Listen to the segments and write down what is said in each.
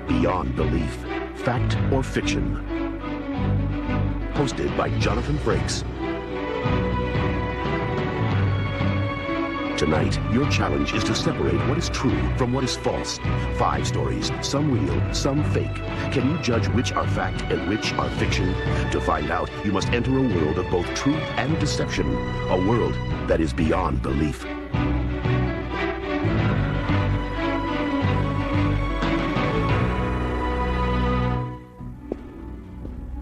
beyond belief. Fact or fiction? Hosted by Jonathan Frakes. Tonight, your challenge is to separate what is true from what is false. 5 stories, some real, some fake. Can you judge which are fact and which are fiction? To find out, you must enter a world of both truth and deception. A world that is beyond belief.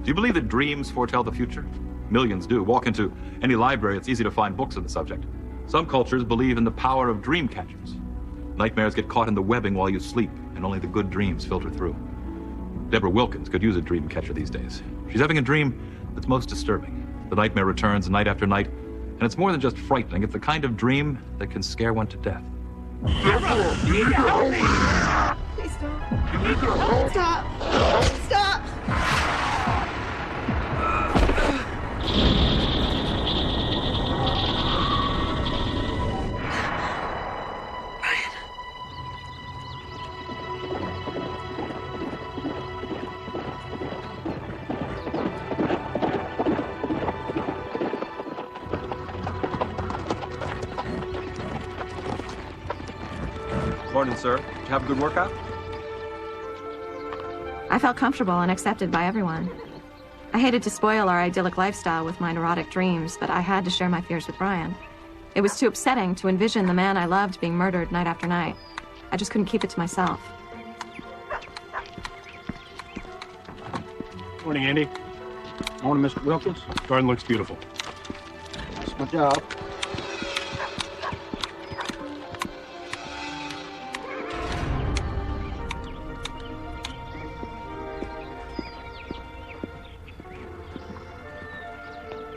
Do you believe that dreams foretell the future? Millions do. Walk into any library, it's easy to find books on the subject. Some cultures believe in the power of dream catchers. Nightmares get caught in the webbing while you sleep, and only the good dreams filter through. Deborah Wilkins could use a dream catcher these days. She's having a dream that's most disturbing. The nightmare returns night after night, and it's more than just frightening. It's the kind of dream that can scare one to death. Please stop. Stop. Stop. Morning, sir. Did you have a good workout? I felt comfortable and accepted by everyone. I hated to spoil our idyllic lifestyle with my neurotic dreams, but I had to share my fears with Brian. It was too upsetting to envision the man I loved being murdered night after night. I just couldn't keep it to myself. Morning, Andy. Morning, Mr. Wilkins. Garden looks beautiful. That's my job.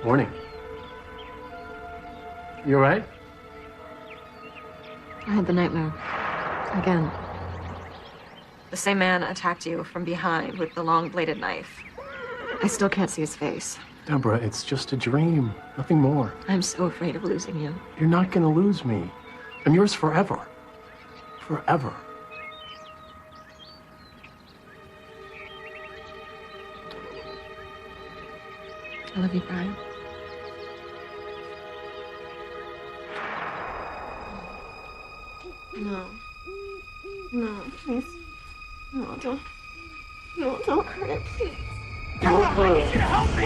Morning. You all right? I had the nightmare. Again. The same man attacked you from behind with the long-bladed knife. I still can't see his face. Deborah, it's just a dream. Nothing more. I'm so afraid of losing you. You're not gonna lose me. I'm yours forever. Forever. I love you, Brian. No. No, please. No, don't. No, don't hurt it, please. Don't hurt it. Help me.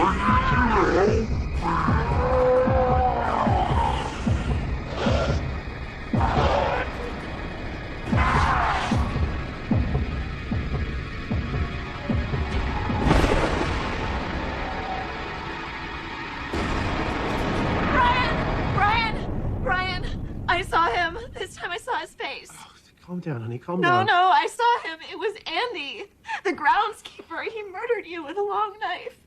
Brian! I saw him. This time I saw his face. Oh, calm down, honey. Calm down. No, I saw him. It was Andy, the groundskeeper. He murdered you with a long knife.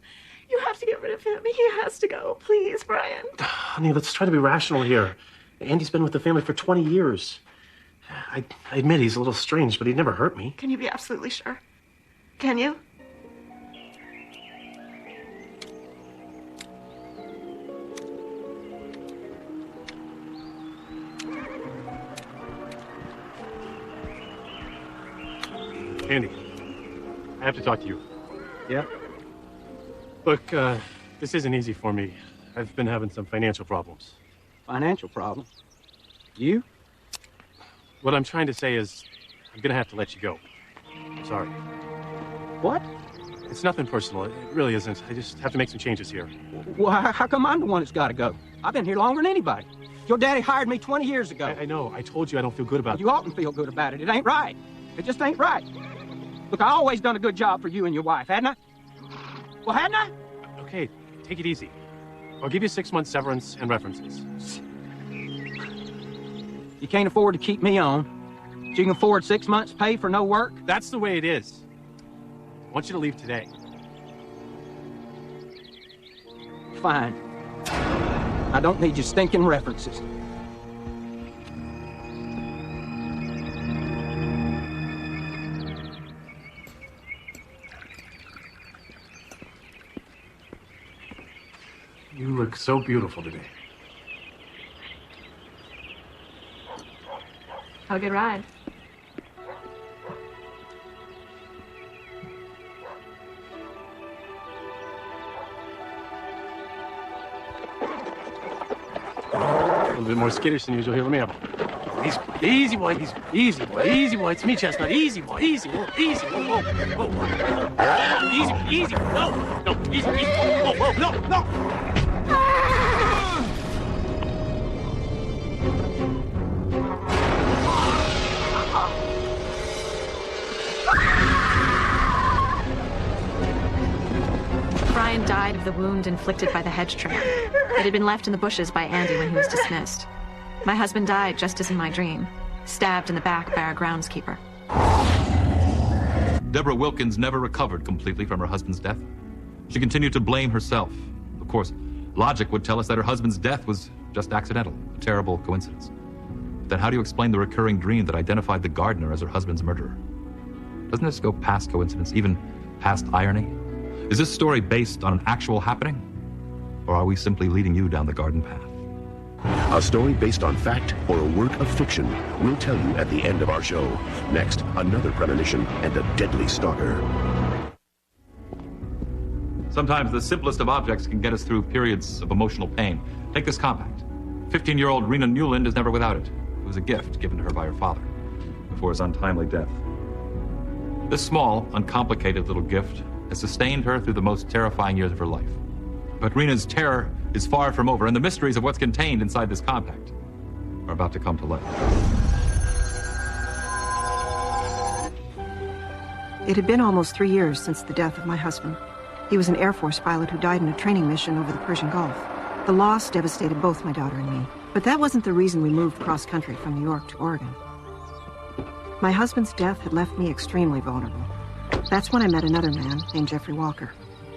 You have to get rid of him. He has to go. Please, Brian. Honey, let's try to be rational here. Andy's been with the family for 20 years. I admit he's a little strange, but he'd never hurt me. Can you be absolutely sure? Can you? Andy, I have to talk to you. Yeah? Look, this isn't easy for me. I've been having some financial problems. Financial problem? You? What I'm trying to say is, I'm gonna have to let you go. I'm sorry. What? It's nothing personal. It really isn't. I just have to make some changes here. Well, how come I'm the one that's got to go? I've been here longer than anybody. Your daddy hired me 20 years ago. I know. I told you I don't feel good about it. You ought to feel good about it. It ain't right. It just ain't right. Look, I always done a good job for you and your wife, hadn't I? Well, hadn't I? Okay, take it easy. I'll give you 6 months severance and references. You can't afford to keep me on. So you can afford 6 months pay for no work? That's the way it is. I want you to leave today. Fine. I don't need your stinking references. You look so beautiful today. Have a good ride. little bit more skittish than usual. Here, let me up. Easy, boy. Easy, boy. Easy, boy. It's me, Chestnut. Easy, boy. Easy. Whoa, easy. Whoa, whoa, whoa. Easy. No. Easy. Whoa. No. Brian died of the wound inflicted by the hedge trimmer. It had been left in the bushes by Andy when he was dismissed. My husband died just as in my dream, stabbed in the back by our groundskeeper. Deborah Wilkins never recovered completely from her husband's death. She continued to blame herself. Of course, logic would tell us that her husband's death was just accidental, a terrible coincidence. But then how do you explain the recurring dream that identified the gardener as her husband's murderer? Doesn't this go past coincidence, even past irony? Is this story based on an actual happening? Or are we simply leading you down the garden path? A story based on fact or a work of fiction, we'll tell you at the end of our show. Next, another premonition and a deadly stalker. Sometimes the simplest of objects can get us through periods of emotional pain. Take this compact. 15-year-old Rena Newland is never without it. It was a gift given to her by her father before his untimely death. This small, uncomplicated little gift has sustained her through the most terrifying years of her life. But Rena's terror is far from over, and the mysteries of what's contained inside this compact are about to come to light. It had been almost 3 years since the death of my husband. He was an Air Force pilot who died in a training mission over the Persian Gulf. The loss devastated both my daughter and me, but that wasn't the reason we moved cross-country from New York to Oregon. My husband's death had left me extremely vulnerable. That's when I met another man named Jeffrey Walker.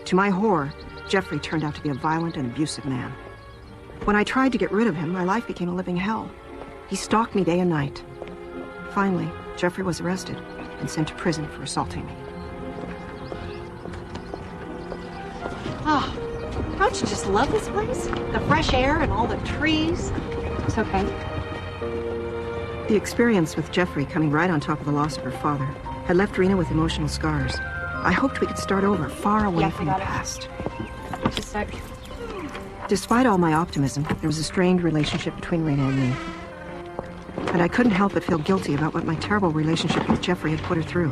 To my horror, Jeffrey turned out to be a violent and abusive man. When I tried to get rid of him, my life became a living hell. He stalked me day and night. Finally, Jeffrey was arrested and sent to prison for assaulting me. Oh, don't you just love this place? The fresh air and all the trees. It's okay. The experience with Jeffrey coming right on top of the loss of her father had left Rena with emotional scars. I hoped we could start over, far away from the past. Just a sec. Despite all my optimism, there was a strained relationship between Rena and me. And I couldn't help but feel guilty about what my terrible relationship with Jeffrey had put her through.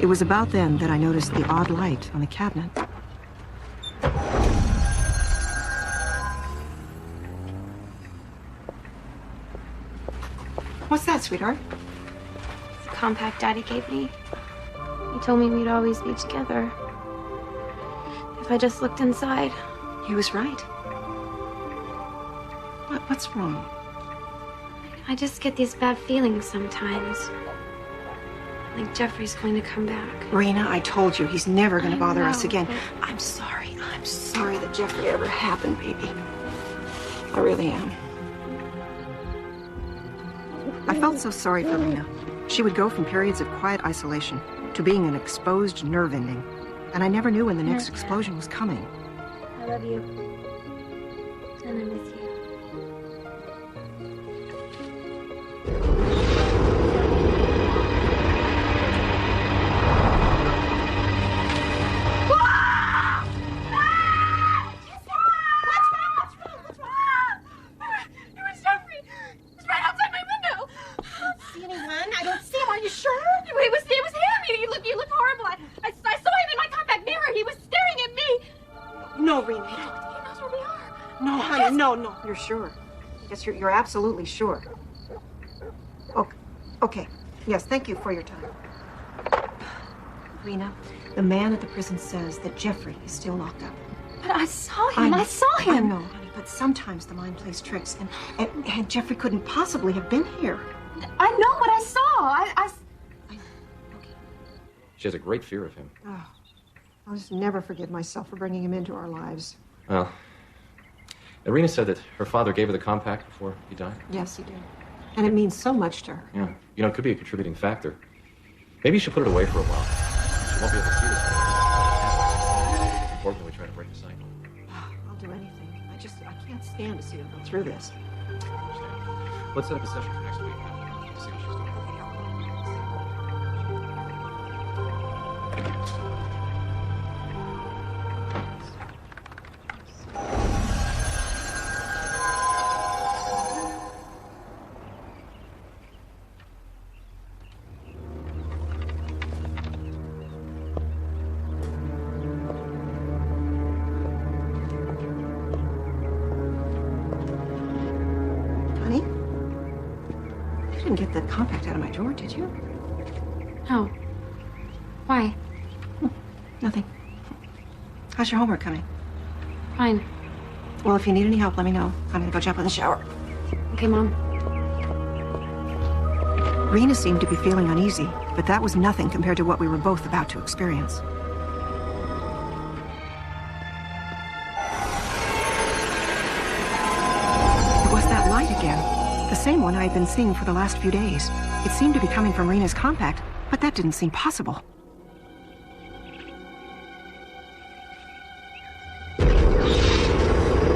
It was about then that I noticed the odd light on the cabinet. What's that, sweetheart? It's a compact Daddy gave me. He told me we'd always be together. If I just looked inside. He was right. What's wrong? I just get these bad feelings sometimes. Like Jeffrey's going to come back. Rena, I told you, he's never going to bother us know, again. but- I'm sorry that Jeffrey ever happened, baby. I really am. I felt so sorry for Rena. She would go from periods of quiet isolation to being an exposed nerve ending. And I never knew when the next explosion was coming. I love you. And I miss you. No, Rena. He knows where we are. No, honey, yes. No. You're sure? Yes, you're absolutely sure. Okay. Yes, thank you for your time. Rena, the man at the prison says that Jeffrey is still locked up. But I saw him. I saw him. I know, honey, but sometimes the mind plays tricks, and Jeffrey couldn't possibly have been here. I know what I saw. Okay. She has a great fear of him. Oh. I'll just never forgive myself for bringing him into our lives. Well, Irina said that her father gave her the compact before he died. Yes, he did. And it means so much to her. Yeah. You know, it could be a contributing factor. Maybe you should put it away for a while. She won't be able to see this. It's important that we try to break the cycle. I'll do anything. I can't stand to see her go through this. Let's set up a session for next week. To see what she's doing. You didn't get the compact out of my drawer, did you? No. Why? Nothing. How's your homework coming? Fine. Well, if you need any help, let me know. I'm gonna go jump in the shower. Okay, Mom. Rena seemed to be feeling uneasy, but that was nothing compared to what we were both about to experience. It was that light again. The same one I had been seeing for the last few days. It seemed to be coming from Rena's compact, but that didn't seem possible.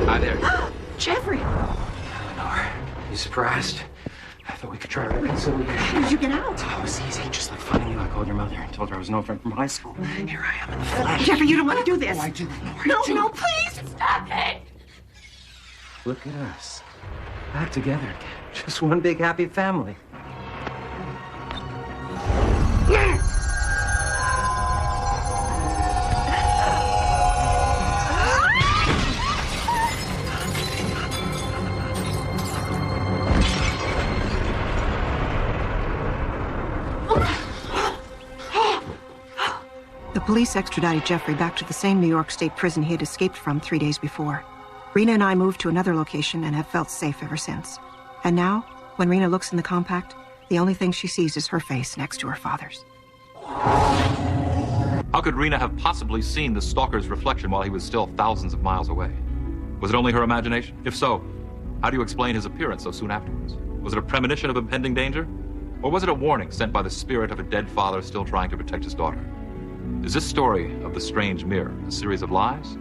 Hi there. Jeffrey! Lenore, you surprised? I thought we could try to reconciliate. How did you get out? Oh, it was easy. Just like finding you. I called your mother and told her I was no friend from high school. Here I am in the flesh. Jeffrey, you don't want to do this. Oh, I do, Lenore. No, no, please! Stop it! Look at us. Back together again. Just one big happy family. The police extradited Jeffrey back to the same New York State prison he had escaped from 3 days before. Rena and I moved to another location and have felt safe ever since. And now, when Rena looks in the compact, the only thing she sees is her face next to her father's. How could Rena have possibly seen the stalker's reflection while he was still thousands of miles away? Was it only her imagination? If so, how do you explain his appearance so soon afterwards? Was it a premonition of impending danger? Or was it a warning sent by the spirit of a dead father still trying to protect his daughter? Is this story of the strange mirror a series of lies?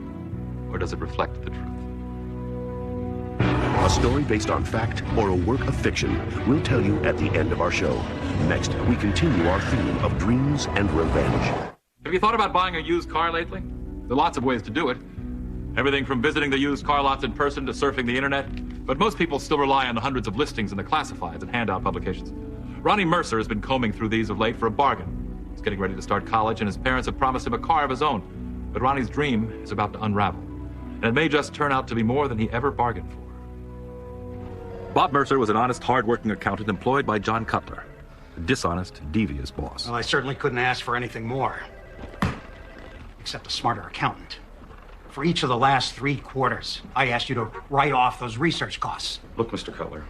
Or does it reflect the truth? A story based on fact or a work of fiction, we'll tell you at the end of our show. Next, we continue our theme of dreams and revenge. Have you thought about buying a used car lately? There are lots of ways to do it. Everything from visiting the used car lots in person to surfing the internet. But most people still rely on the hundreds of listings in the classifieds and handout publications. Ronnie Mercer has been combing through these of late for a bargain. He's getting ready to start college, and his parents have promised him a car of his own. But Ronnie's dream is about to unravel. And it may just turn out to be more than he ever bargained for. Bob Mercer was an honest, hard-working accountant employed by John Cutler, a dishonest, devious boss. Well, I certainly couldn't ask for anything more. Except a smarter accountant. For each of the last 3 quarters, I asked you to write off those research costs. Look, Mr. Cutler,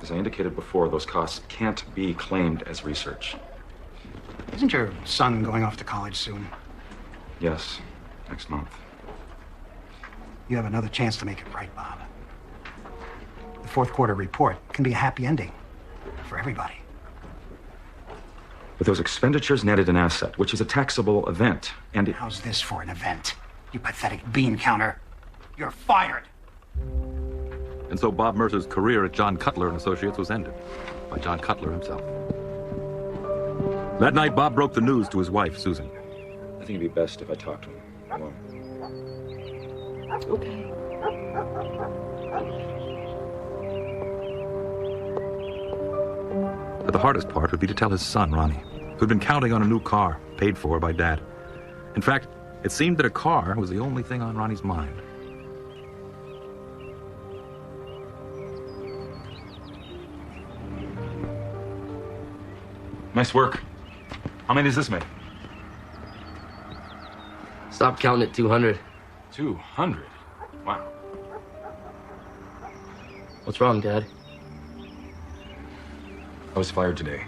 as I indicated before, those costs can't be claimed as research. Isn't your son going off to college soon? Yes, next month. You have another chance to make it right, Bob. The 4th quarter report can be a happy ending for everybody. But those expenditures netted an asset, which is a taxable event, and How's this for an event? You pathetic bean counter. You're fired. And so Bob Mercer's career at John Cutler & Associates was ended by John Cutler himself. That night, Bob broke the news to his wife, Susan. I think it'd be best if I talked to him alone. Okay. But the hardest part would be to tell his son, Ronnie, who'd been counting on a new car, paid for by Dad. In fact, it seemed that a car was the only thing on Ronnie's mind. Nice work. How many does this make? Stop counting at 200. 200? Wow. What's wrong, Dad? I was fired today.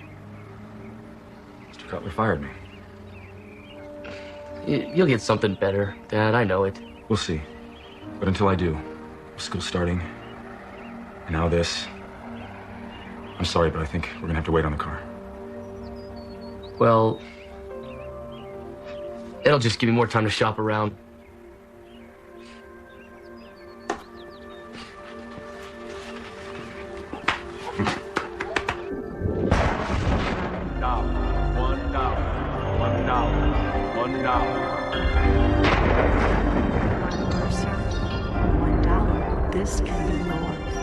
Mr. Cutler fired me. You'll get something better, Dad. I know it. We'll see. But until I do, school's starting. And now this. I'm sorry, but I think we're gonna have to wait on the car. Well, it'll just give me more time to shop around. This can be yours.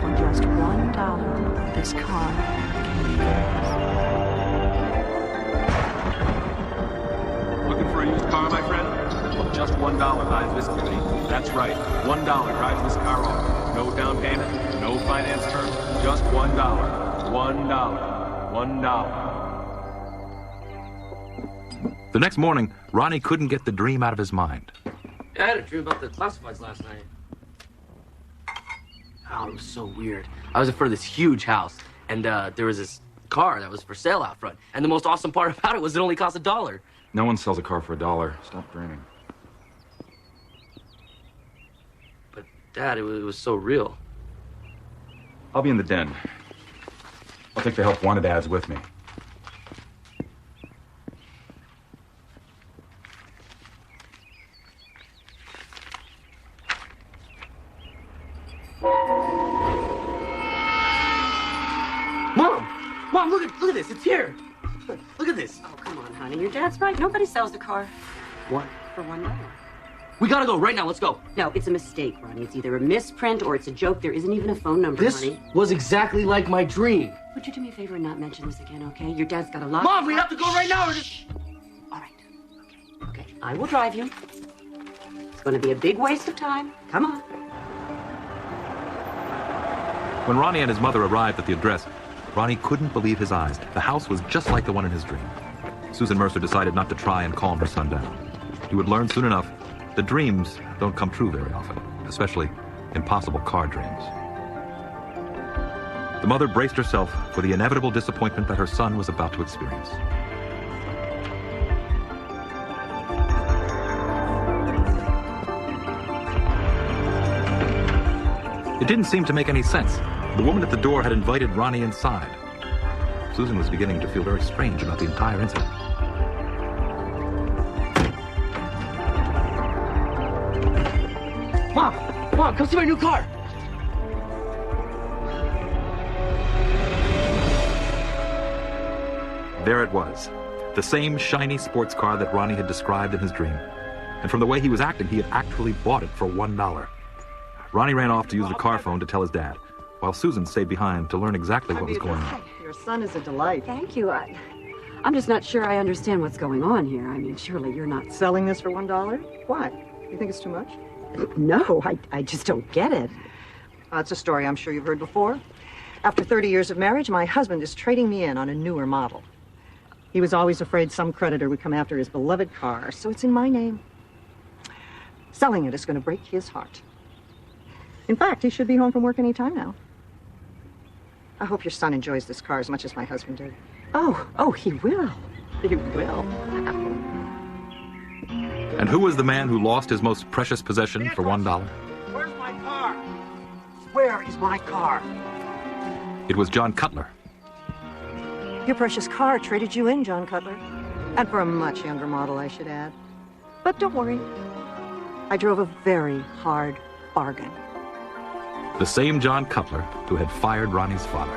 For just $1, this car can be yours. Looking for a used car, my friend? Well, just $1 buys this beauty. That's right, $1 drives this car off. No down payment, no finance terms, just $1. $1. $1. $1. The next morning, Ronnie couldn't get the dream out of his mind. I had a dream about the classifieds last night. Oh, it was so weird. I was in front of this huge house, and there was this car that was for sale out front. And the most awesome part about it was it only cost $1. No one sells a car for $1. Stop dreaming. But, Dad, it was so real. I'll be in the den. I'll take the help wanted ads with me. Mom, look at this. It's here. Look at this. Oh, come on, honey. Your dad's right. Nobody sells the car. What? For $1. We gotta go right now. Let's go. No, it's a mistake, Ronnie. It's either a misprint or it's a joke. There isn't even a phone number, This honey. was exactly like my dream. Would you do me a favor and not mention this again, okay? Your dad's got a lot. Mom, we have to go right now. Or just... All right. Okay. I will drive you. It's going to be a big waste of time. Come on. When Ronnie and his mother arrived at the address, Ronnie couldn't believe his eyes. The house was just like the one in his dream. Susan Mercer decided not to try and calm her son down. He would learn soon enough that dreams don't come true very often, especially impossible car dreams. The mother braced herself for the inevitable disappointment that her son was about to experience. It didn't seem to make any sense. The woman at the door had invited Ronnie inside. Susan was beginning to feel very strange about the entire incident. Mom, come see my new car. There it was, the same shiny sports car that Ronnie had described in his dream. And from the way he was acting, he had actually bought it for $1. Ronnie ran off to use the car phone to tell his dad, while Susan stayed behind to learn exactly what was going on. Your son is a delight. Thank you. I'm just not sure I understand what's going on here. I mean, surely you're not Selling this for $1? Why? You think it's too much? No, I just don't get it. It's a story I'm sure you've heard before. After 30 years of marriage, my husband is trading me in on a newer model. He was always afraid some creditor would come after his beloved car, so it's in my name. Selling it is going to break his heart. In fact, he should be home from work any time now. I hope your son enjoys this car as much as my husband did. Oh, he will. He will. And who was the man who lost his most precious possession for $1? Where's my car? Where is my car? It was John Cutler. Your precious car traded you in, John Cutler. And for a much younger model, I should add. But don't worry. I drove a very hard bargain. The same John Cutler who had fired Ronnie's father.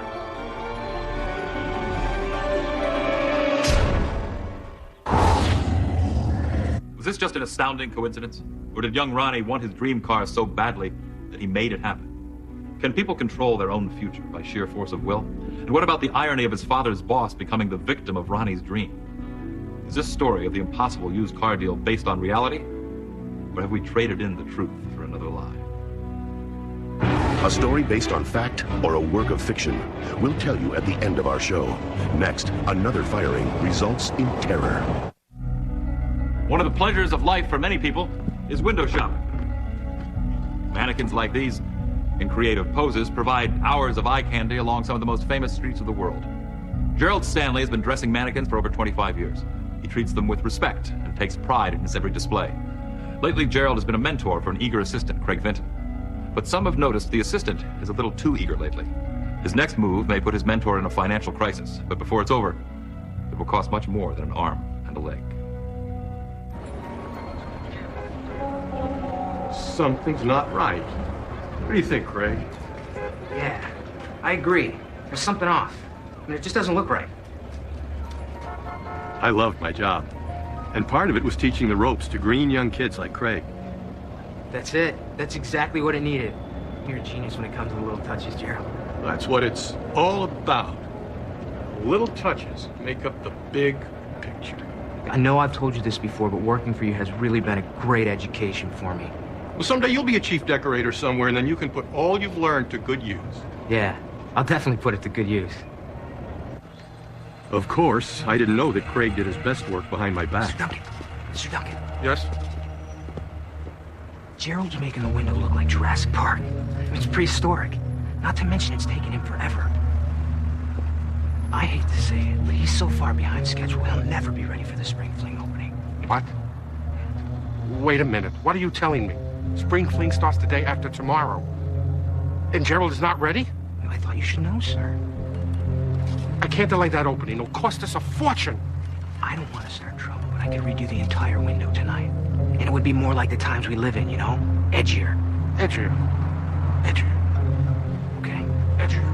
Was this just an astounding coincidence? Or did young Ronnie want his dream car so badly that he made it happen? Can people control their own future by sheer force of will? And what about the irony of his father's boss becoming the victim of Ronnie's dream? Is this story of the impossible used car deal based on reality? Or have we traded in the truth for another lie? A story based on fact or a work of fiction? We'll tell you at the end of our show. Next, another firing results in terror. One of the pleasures of life for many people is window shopping. Mannequins like these, in creative poses, provide hours of eye candy along some of the most famous streets of the world. Gerald Stanley has been dressing mannequins for over 25 years. He treats them with respect and takes pride in his every display. Lately, Gerald has been a mentor for an eager assistant, Craig Vinton. But some have noticed the assistant is a little too eager lately. His next move may put his mentor in a financial crisis, but before it's over, it will cost much more than an arm and a leg. Something's not right. What do you think, Craig? Yeah, I agree. There's something off. I mean, it just doesn't look right. I loved my job. And part of it was teaching the ropes to green young kids like Craig. That's it. That's exactly what it needed. You're a genius when it comes to the little touches, Gerald. That's what it's all about. Little touches make up the big picture. I know I've told you this before, but working for you has really been a great education for me. Well, someday you'll be a chief decorator somewhere, and then you can put all you've learned to good use. Yeah, I'll definitely put it to good use. Of course, I didn't know that Craig did his best work behind my back. Mr. Duncan. Yes? Gerald's making the window look like Jurassic Park. It's prehistoric. Not to mention it's taken him forever. I hate to say it, but he's so far behind schedule, he'll never be ready for the Spring Fling opening. What? Wait a minute. What are you telling me? Spring Fling starts the day after tomorrow. And Gerald is not ready? Well, I thought you should know, sir. I can't delay that opening. It'll cost us a fortune. I don't want to start trouble, but I could redo the entire window tonight. And it would be more like the times we live in, you know? Edgier. Edgier. Edgier. Okay? Edgier.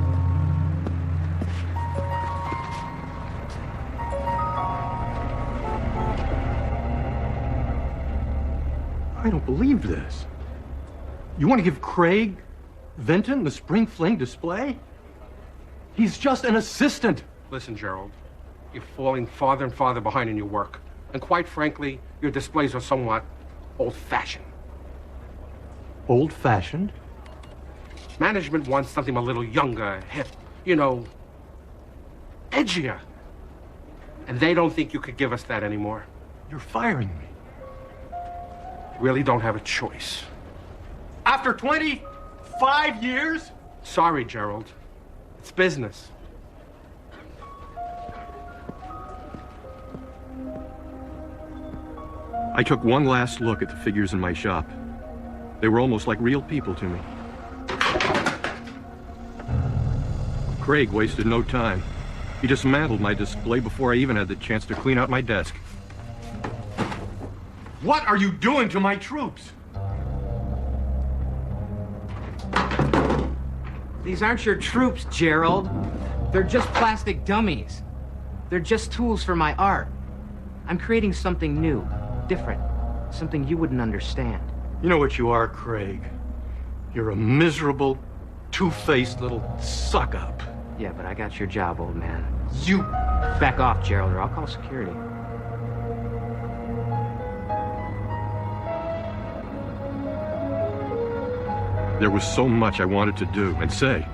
I don't believe this. You want to give Craig Vinton the Spring Fling display? He's just an assistant. Listen, Gerald. You're falling farther and farther behind in your work. And quite frankly, your displays are somewhat old-fashioned. Old-fashioned? Management wants something a little younger, hip, you know, edgier. And they don't think you could give us that anymore. You're firing me. Really don't have a choice. After 25 years? Sorry, Gerald. It's business. I took one last look at the figures in my shop. They were almost like real people to me. Craig wasted no time. He dismantled my display before I even had the chance to clean out my desk. What are you doing to my troops? These aren't your troops, Gerald. They're just plastic dummies. They're just tools for my art. I'm creating something new, different, something you wouldn't understand. You know what you are, Craig? You're a miserable, two-faced little suck-up. Yeah, but I got your job, old man. You back off, Gerald, or I'll call security. There was so much I wanted to do and say,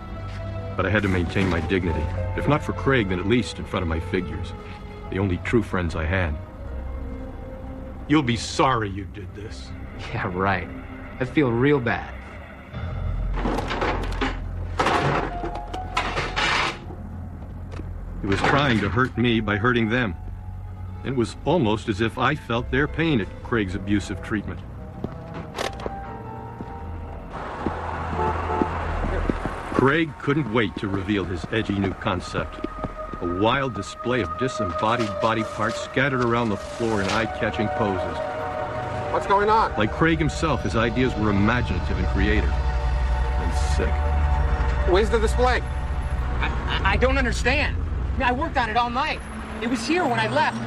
but I had to maintain my dignity. If not for Craig, then at least in front of my figures. The only true friends I had. You'll be sorry you did this. Yeah, right. I feel real bad. He was trying to hurt me by hurting them. It was almost as if I felt their pain at Craig's abusive treatment. Craig couldn't wait to reveal his edgy new concept. A wild display of disembodied body parts scattered around the floor in eye-catching poses. What's going on? Like Craig himself, his ideas were imaginative and creative. And sick. Where's the display? I don't understand. I worked on it all night. It was here when I left.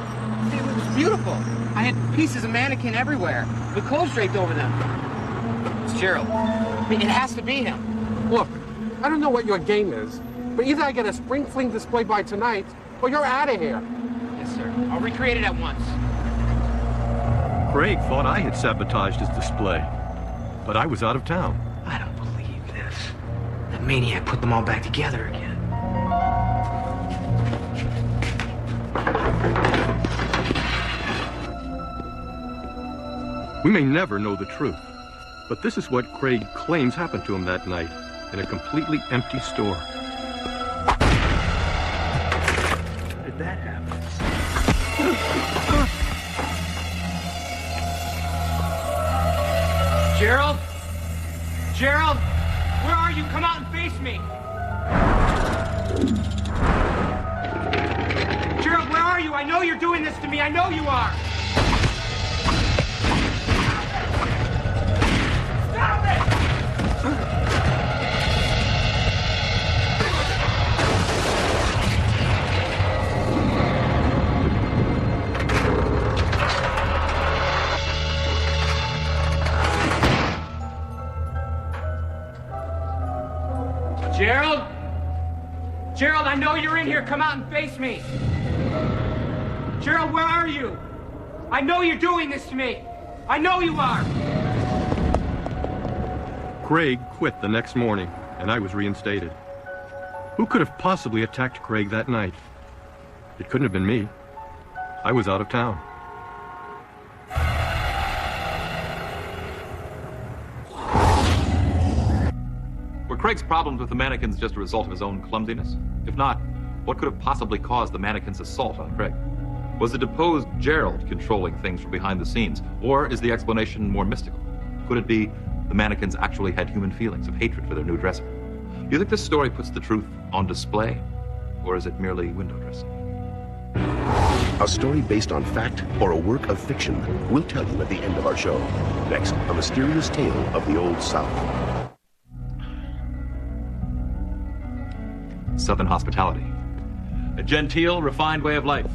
It was beautiful. I had pieces of mannequin everywhere, with clothes draped over them. It's Gerald. It has to be him. Look, I don't know what your game is, but either I get a Spring Fling display by tonight, or you're out of here. Yes, sir. I'll recreate it at once. Craig thought I had sabotaged his display, but I was out of town. I don't believe this. That maniac put them all back together again. We may never know the truth, but this is what Craig claims happened to him that night in a completely empty store. How did that happen? Gerald? Gerald? Where are you? Come out and face me. Gerald, where are you? I know you're doing this to me. I know you are. Stop it! Gerald? Gerald, I know you're in here. Come out and face me. Gerald, where are you? I know you're doing this to me. I know you are. Craig quit the next morning, and I was reinstated. Who could have possibly attacked Craig that night? It couldn't have been me. I was out of town. Were Craig's problems with the mannequins just a result of his own clumsiness? If not, what could have possibly caused the mannequins' assault on Craig? Was the deposed Gerald controlling things from behind the scenes? Or is the explanation more mystical? Could it be the mannequins actually had human feelings of hatred for their new dresser? Do you think this story puts the truth on display? Or is it merely window dressing? A story based on fact or a work of fiction? We'll tell you at the end of our show. Next, a mysterious tale of the Old South. Southern hospitality. A genteel, refined way of life.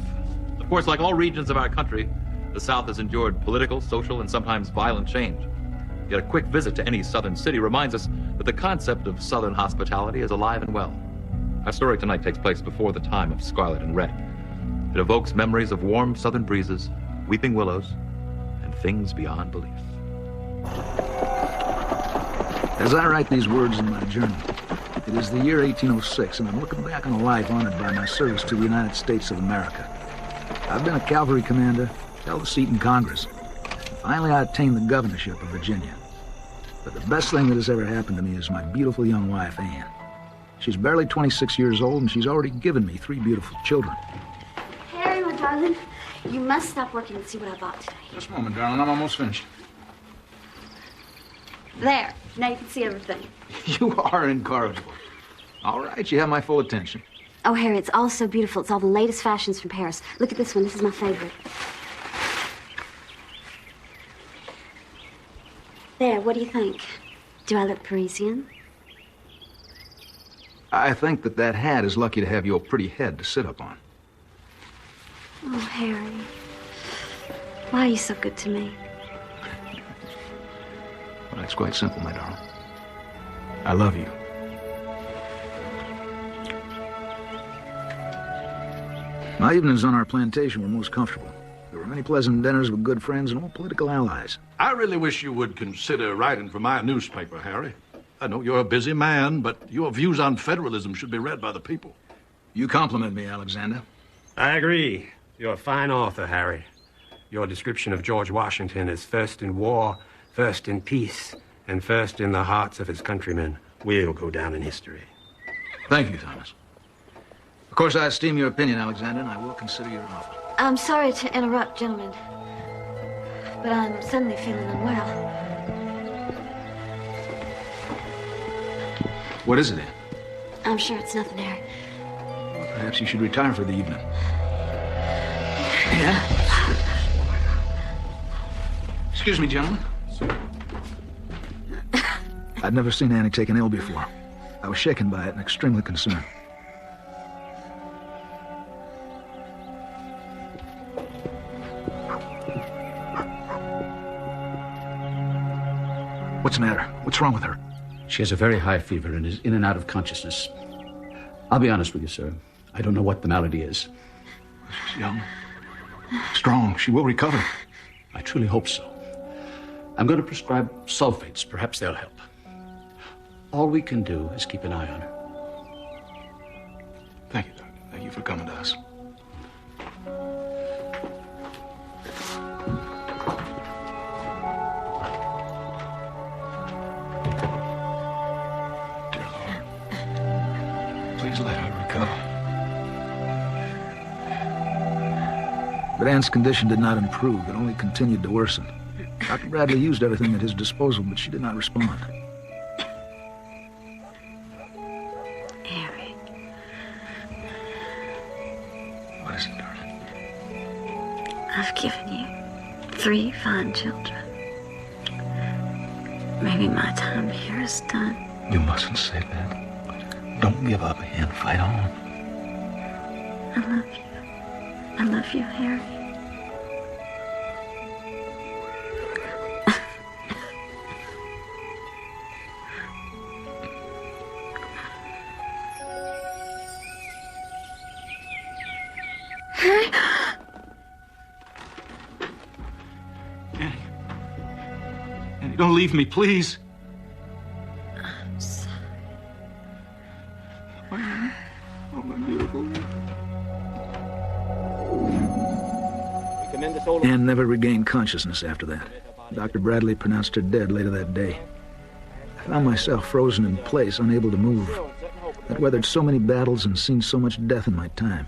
Of course, like all regions of our country, the South has endured political, social, and sometimes violent change. Yet a quick visit to any southern city reminds us that the concept of Southern hospitality is alive and well. Our story tonight takes place before the time of Scarlet and Red. It evokes memories of warm southern breezes, weeping willows, and things beyond belief. As I write these words in my journal, it is the year 1806, and I'm looking back on a life honored by my service to the United States of America. I've been a cavalry commander, held a seat in Congress, and finally I attained the governorship of Virginia. But the best thing that has ever happened to me is my beautiful young wife, Anne. She's barely 26 years old, and she's already given me 3 beautiful children. Harry, my darling, you must stop working and see what I bought today. Just a moment, darling. I'm almost finished. There. Now you can see everything. You are incorrigible. All right, you have my full attention. Oh, Harry, it's all so beautiful. It's all the latest fashions from Paris. Look at this one. This is my favorite. There, what do you think? Do I look Parisian? I think that hat is lucky to have your pretty head to sit up on. Oh, Harry. Why are you so good to me? Well, it's quite simple, my darling. I love you. My evenings on our plantation were most comfortable. There were many pleasant dinners with good friends and old political allies. I really wish you would consider writing for my newspaper, Harry. I know you're a busy man, but your views on federalism should be read by the people. You compliment me, Alexander. I agree. You're a fine author, Harry. Your description of George Washington as first in war, first in peace, and first in the hearts of his countrymen will go down in history. Thank you, Thomas. Of course, I esteem your opinion, Alexander, and I will consider your offer. I'm sorry to interrupt, gentlemen, but I'm suddenly feeling unwell. What is it, Anne? I'm sure it's nothing, Harry. Perhaps you should retire for the evening. Yeah? Excuse me, gentlemen. I'd never seen Annie take an ill before. I was shaken by it and extremely concerned. What's the matter? What's wrong with her? She has a very high fever and is in and out of consciousness. I'll be honest with you, sir. I don't know what the malady is. She's young, strong. She will recover. I truly hope so. I'm going to prescribe sulfates. Perhaps they'll help. All we can do is keep an eye on her. Thank you, Doctor. Thank you for coming to us. Dear Lord, please let her recover. But Anne's condition did not improve. It only continued to worsen. Dr. Bradley used everything at his disposal, but she did not respond. Harry. What is it, darling? I've given you 3 fine children. Maybe my time here is done. You mustn't say that. Don't give up, Anne. Fight on. I love you. I love you, Harry. Harry? Annie, don't leave me, please. I'm sorry. Oh, my beautiful. Anne never regained consciousness after that. Dr. Bradley pronounced her dead later that day. I found myself frozen in place, unable to move. I'd weathered so many battles and seen so much death in my time,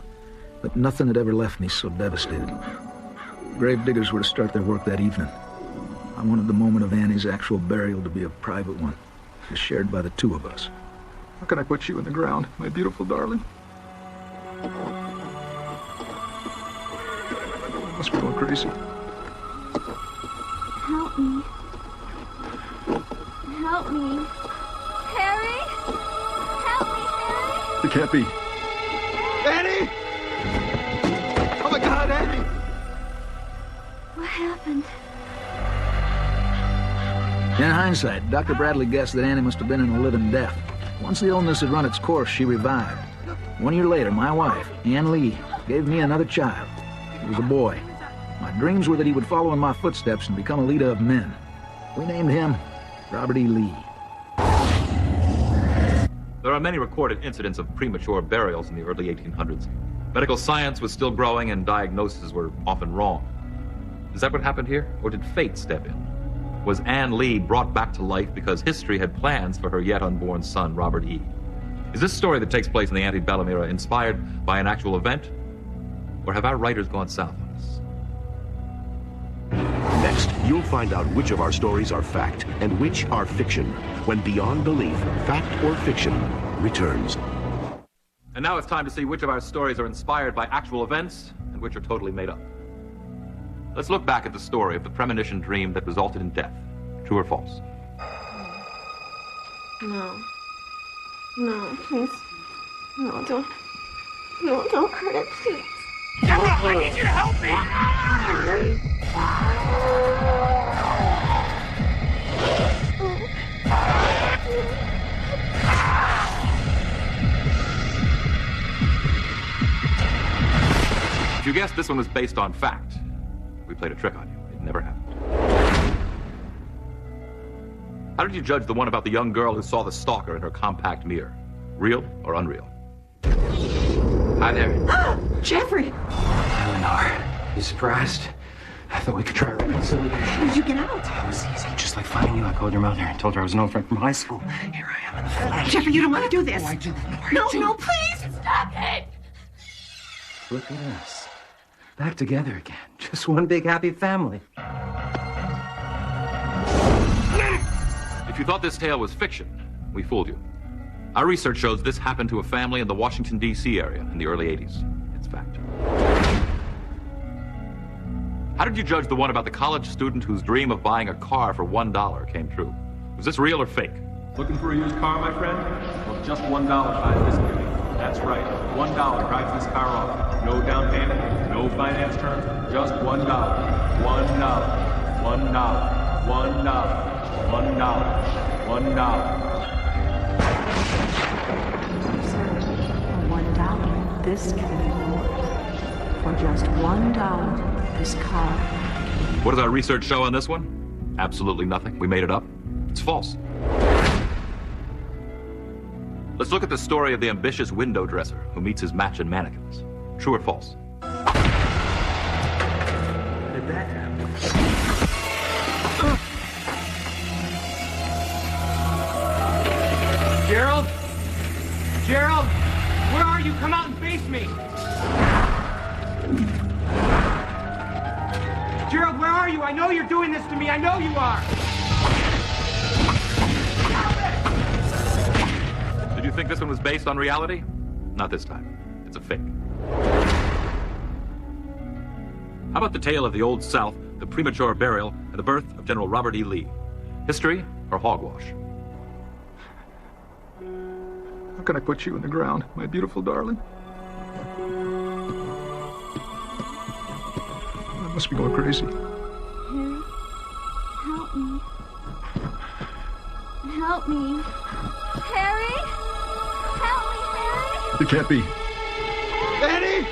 but nothing had ever left me so devastated. Gravediggers were to start their work that evening. I wanted the moment of Annie's actual burial to be a private one, just shared by the two of us. How can I put you in the ground, my beautiful darling? I must be going crazy. Help me. Help me. Harry? Help me, Harry! It can't be. Annie! Oh my God, Annie! What happened? In hindsight, Dr. Bradley guessed that Annie must have been in a living death. Once the illness had run its course, she revived. 1 year later, my wife, Ann Lee, gave me another child. It was a boy. My dreams were that he would follow in my footsteps and become a leader of men. We named him Robert E. Lee. There are many recorded incidents of premature burials in the early 1800s. Medical science was still growing and diagnoses were often wrong. Is that what happened here? Or did fate step in? Was Ann Lee brought back to life because history had plans for her yet unborn son, Robert E.? Is this story that takes place in the antebellum era inspired by an actual event? Or have our writers gone south on us? Next, you'll find out which of our stories are fact and which are fiction when Beyond Belief, Fact or Fiction returns. And now it's time to see which of our stories are inspired by actual events and which are totally made up. Let's look back at the story of the premonition dream that resulted in death. True or false? No. No, please. No, don't hurt it, please. Deborah, I need you to help me! If you guessed this one was based on fact, we played a trick on you. It never happened. How did you judge the one about the young girl who saw the stalker in her compact mirror? Real or unreal? Hi there. Jeffrey! Eleanor, you surprised? I thought we could try reconciliation. How did you get out? It was easy, just like finding you. I called your mother and told her I was an old friend from high school. Here I am in the flesh. Jeffrey, you don't want to do this. Oh, I do. No, please! Stop it! Look at us. Back together again. Just one big happy family. If you thought this tale was fiction, we fooled you. Our research shows this happened to a family in the Washington, D.C. area in the early 80s. It's fact. How did you judge the one about the college student whose dream of buying a car for $1 came true? Was this real or fake? Looking for a used car, my friend? Well, just $1 buys this beauty. That's right. $1 drives this car off. No down payment, no finance terms, just $1. $1. $1. $1. $1. $1. For $1, this can be yours. For just $1, this car. What does our research show on this one? Absolutely nothing. We made it up. It's false. Let's look at the story of the ambitious window dresser who meets his match in mannequins. True or false? How did that happen? Gerald? Gerald? Where are you? Come out and face me! Gerald, where are you? I know you're doing this to me. I know you are. Did you think this one was based on reality? Not this time. It's a fake. How about the tale of the Old South, the premature burial, and the birth of General Robert E. Lee? History or hogwash? How can I put you in the ground, my beautiful darling? I must be going crazy. Harry, help me. Help me. Harry? Help me, Harry? It can't be. Annie!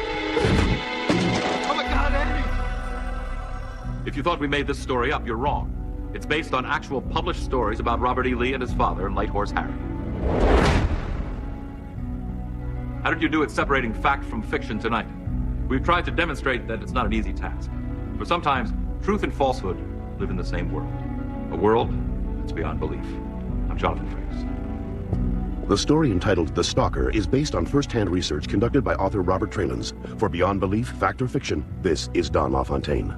Oh my God, Annie! If you thought we made this story up, you're wrong. It's based on actual published stories about Robert E. Lee and his father and Light Horse Harry. How did you do at separating fact from fiction tonight? We've tried to demonstrate that it's not an easy task. For sometimes truth and falsehood live in the same world. A world that's beyond belief. I'm Jonathan Frakes. The story entitled The Stalker is based on first-hand research conducted by author Robert Trelans. For Beyond Belief, Fact or Fiction, this is Don LaFontaine.